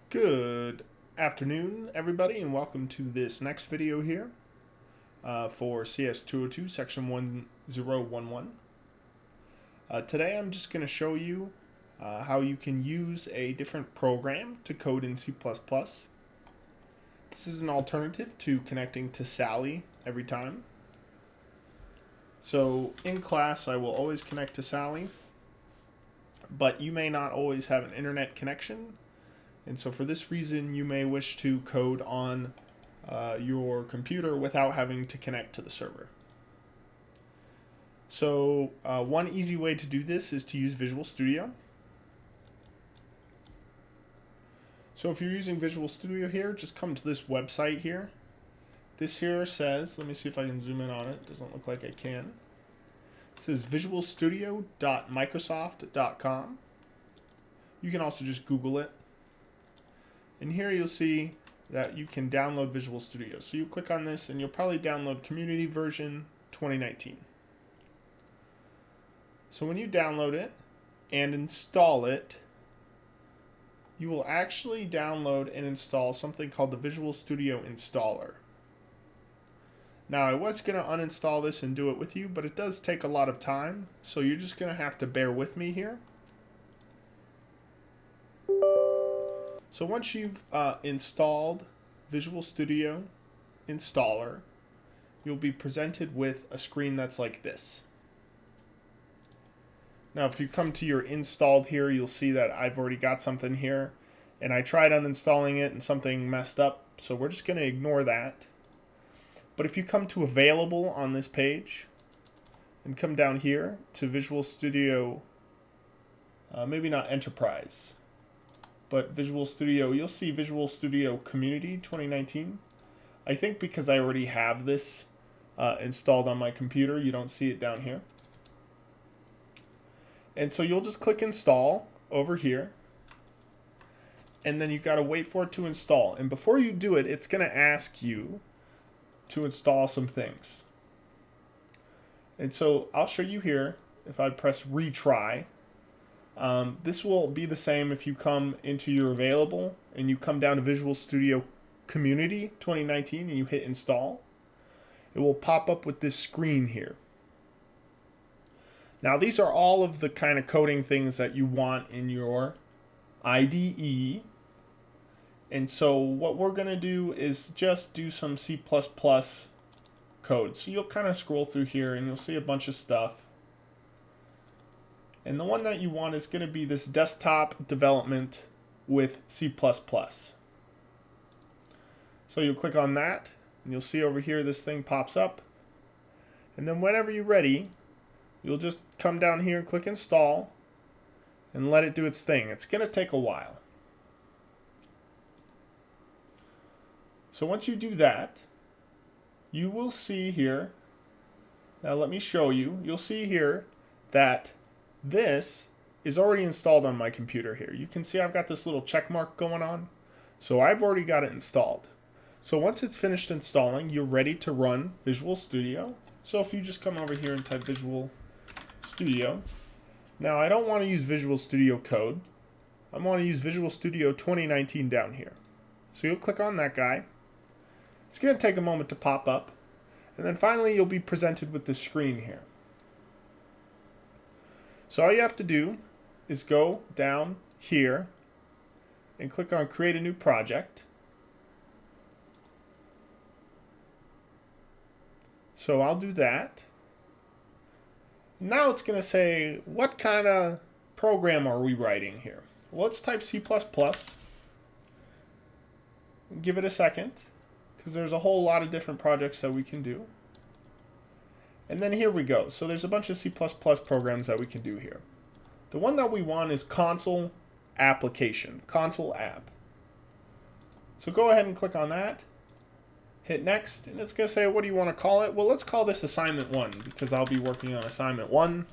Good afternoon, everybody, and welcome to this next video here for CS202, Section 1011. Today I'm just going to show you how you can use a different program to code in C++. This is an alternative to connecting to Sally every time. So in class, I will always connect to Sally, but you may not always have an internet connection. And so for this reason, you may wish to code on your computer without having to connect to the server. So one easy way to do this is to use Visual Studio. So if you're using Visual Studio here, just come to this website here. This here says, let me see if I can zoom in on it. Doesn't look like I can. It says visualstudio.microsoft.com. You can also just Google it. And here you'll see that you can download Visual Studio. So you click on this and you'll probably download Community version 2019. So when you download it and install it, you will actually download and install something called the Visual Studio Installer. Now I was going to uninstall this and do it with you, but it does take a lot of time. So you're just going to have to bear with me here. So once you've installed Visual Studio Installer, you'll be presented with a screen that's like this. Now if you come to your installed here, you'll see that I've already got something here, and I tried uninstalling it and something messed up, so we're just going to ignore that. But if you come to available on this page and come down here to Visual Studio, maybe not Enterprise, but Visual Studio, you'll see Visual Studio Community 2019. I think because I already have this installed on my computer, you don't see it down here. And so you'll just click install over here. And then you've got to wait for it to install. And before you do it, it's going to ask you to install some things. And so I'll show you here. If I press retry, this will be the same if you come into your available and you come down to Visual Studio Community 2019 and you hit install. It will pop up with this screen here. Now these are all of the kind of coding things that you want in your IDE. And so what we're going to do is just do some C++ code. So you'll kind of scroll through here and you'll see a bunch of stuff. And the one that you want is going to be this desktop development with C++. So you'll click on that, and you'll see over here this thing pops up. And then whenever you're ready, you'll just come down here and click install and let it do its thing. It's going to take a while. So once you do that, you will see here, now let me show you, you'll see here that this is already installed on my computer here. You can see I've got this little check mark going on. So I've already got it installed. So once it's finished installing, you're ready to run Visual Studio. So if you just come over here and type Visual Studio. Now I don't want to use Visual Studio Code. I want to use Visual Studio 2019 down here. So you'll click on that guy. It's going to take a moment to pop up. And then finally you'll be presented with this screen here. So all you have to do is go down here and click on Create a New Project. So I'll do that. Now it's going to say, what kind of program are we writing here? Well, let's type C++. Give it a second, because there's a whole lot of different projects that we can do. And then here we go. So there's a bunch of C++ programs that we can do here. The one that we want is console application, console app. So go ahead and click on that. Hit next, and it's going to say, what do you want to call it? Well, let's call this assignment 1, because I'll be working on assignment 1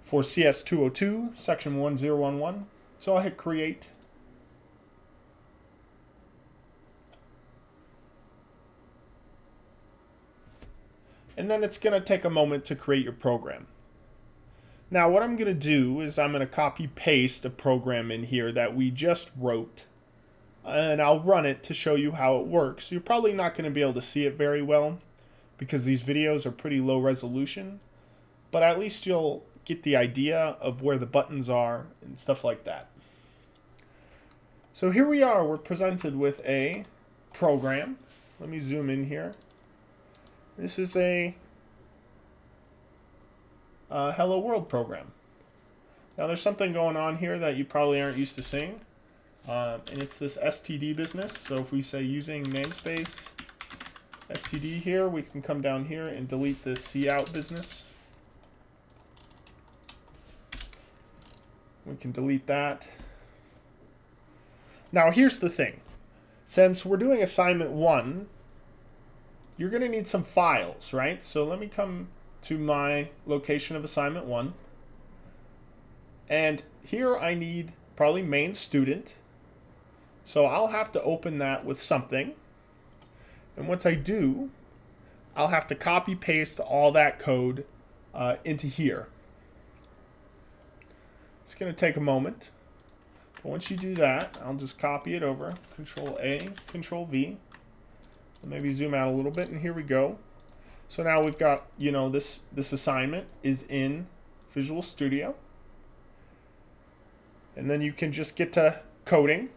for CS202, section 1011. So I'll hit create. And then it's going to take a moment to create your program. Now what I'm going to do is I'm going to copy paste a program in here that we just wrote, and I'll run it to show you how it works. You're probably not going to be able to see it very well because these videos are pretty low resolution, but at least you'll get the idea of where the buttons are and stuff like that. So here we are, we're presented with a program. Let me zoom in here. This is a Hello World program. Now there's something going on here that you probably aren't used to seeing, and it's this STD business. So if we say using namespace STD here, we can come down here and delete this cout business. We can delete that. Now here's the thing. Since we're doing assignment 1, you're going to need some files, right? So let me come to my location of assignment 1. And here I need probably main student. So I'll have to open that with something. And once I do, I'll have to copy paste all that code into here. It's going to take a moment. But once you do that, I'll just copy it over. Control A, Control V. And maybe zoom out a little bit, and here we go. So now we've got, this assignment is in Visual Studio. And then you can just get to coding.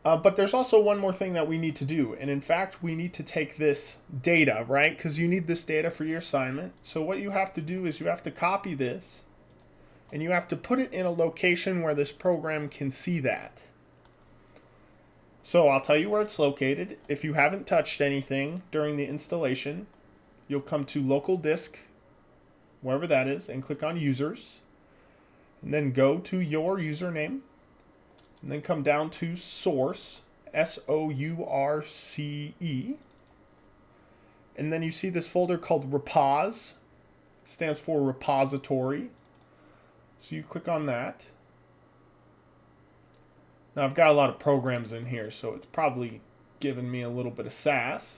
But there's also one more thing that we need to do. And in fact, we need to take this data, right? Because you need this data for your assignment. So what you have to do is you have to copy this. And you have to put it in a location where this program can see that. So I'll tell you where it's located. If you haven't touched anything during the installation, you'll come to local disk, wherever that is, and click on users. And then go to your username. And then come down to source, S-O-U-R-C-E. And then you see this folder called repos. Stands for repository. So you click on that. Now I've got a lot of programs in here, so it's probably giving me a little bit of sass.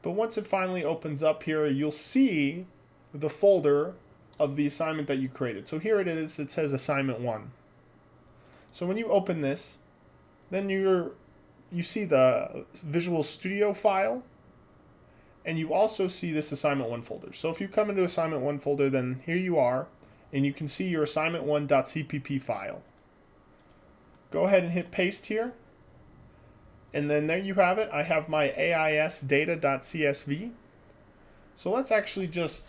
But once it finally opens up here, you'll see the folder of the assignment that you created. So here it is, it says assignment 1. So when you open this, then you see the Visual Studio file, and you also see this assignment 1 folder. So if you come into assignment 1 folder, then here you are, and you can see your assignment1.cpp file. Go ahead and hit paste here. And then there you have it. I have my aisdata.csv. So let's actually just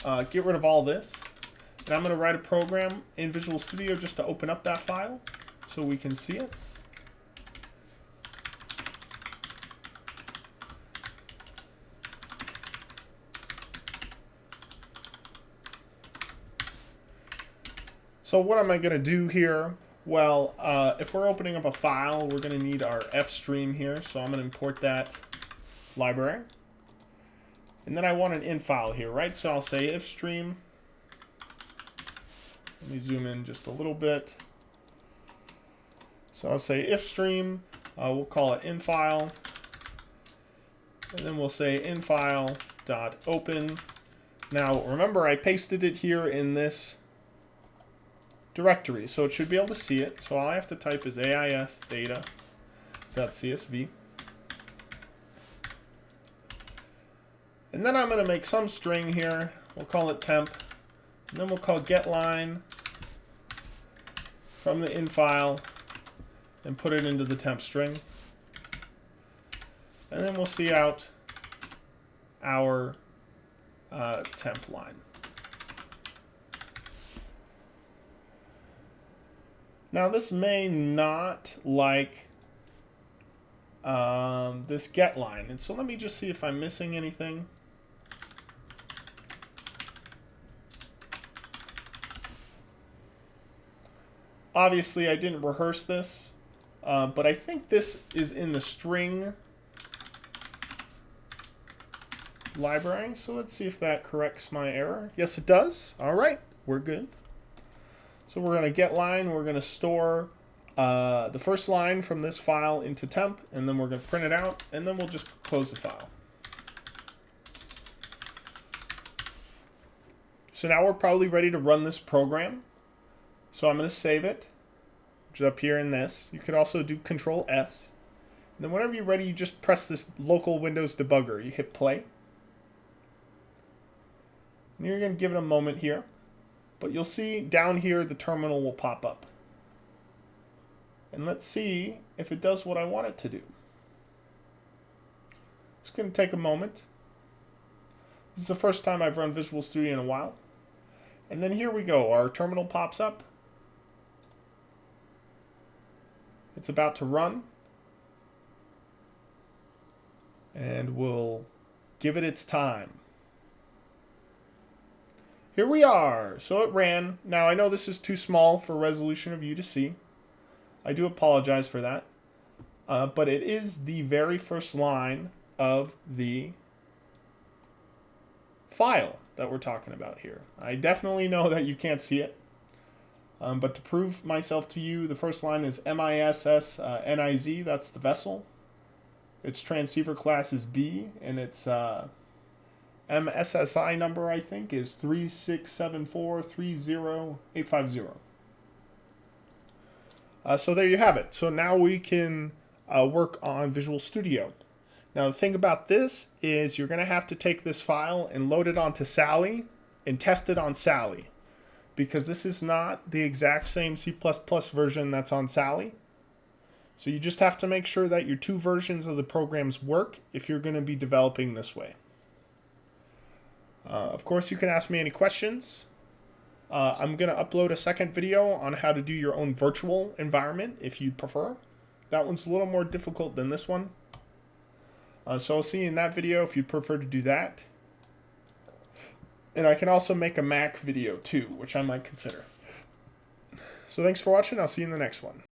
get rid of all this. And I'm going to write a program in Visual Studio just to open up that file so we can see it. So what am I going to do here? Well, if we're opening up a file, we're going to need our fstream here. So I'm going to import that library. And then I want an in file here, right? So I'll say ifstream. Let me zoom in just a little bit. So I'll say ifstream. We'll call it infile. And then we'll say infile.open. Now remember, I pasted it here in this directory, so it should be able to see it. So all I have to type is aisdata.csv. And then I'm going to make some string here. We'll call it temp. And then we'll call getLine from the in file and put it into the temp string. And then we'll see out our temp line. Now this may not like this get line, and so let me just see if I'm missing anything. Obviously I didn't rehearse this, but I think this is in the string library, so let's see if that corrects my error. Yes, it does. All right, we're good. So we're going to get line, we're going to store the first line from this file into temp, and then we're going to print it out, and then we'll just close the file. So now we're probably ready to run this program. So I'm going to save it, which is up here in this. You could also do Control S. And then whenever you're ready, you just press this local Windows debugger. You hit play. And you're going to give it a moment here. But you'll see down here the terminal will pop up. And let's see if it does what I want it to do. It's going to take a moment. This is the first time I've run Visual Studio in a while. And then here we go. Our terminal pops up. It's about to run. And we'll give it its time. Here we are. So it ran. Now I know this is too small for resolution of you to see. I do apologize for that. But it is the very first line of the file that we're talking about here. I definitely know that you can't see it. But to prove myself to you, the first line is MISS NIZ. That's the vessel. Its transceiver class is B, and its MSSI number, I think, is 367430850. So there you have it. So now we can work on Visual Studio. Now the thing about this is you're going to have to take this file and load it onto Sally and test it on Sally, because this is not the exact same C++ version that's on Sally. So you just have to make sure that your two versions of the programs work if you're going to be developing this way. Of course, you can ask me any questions. I'm going to upload a second video on how to do your own virtual environment if you prefer. That one's a little more difficult than this one. So I'll see you in that video if you prefer to do that. And I can also make a Mac video too, which I might consider. So thanks for watching. I'll see you in the next one.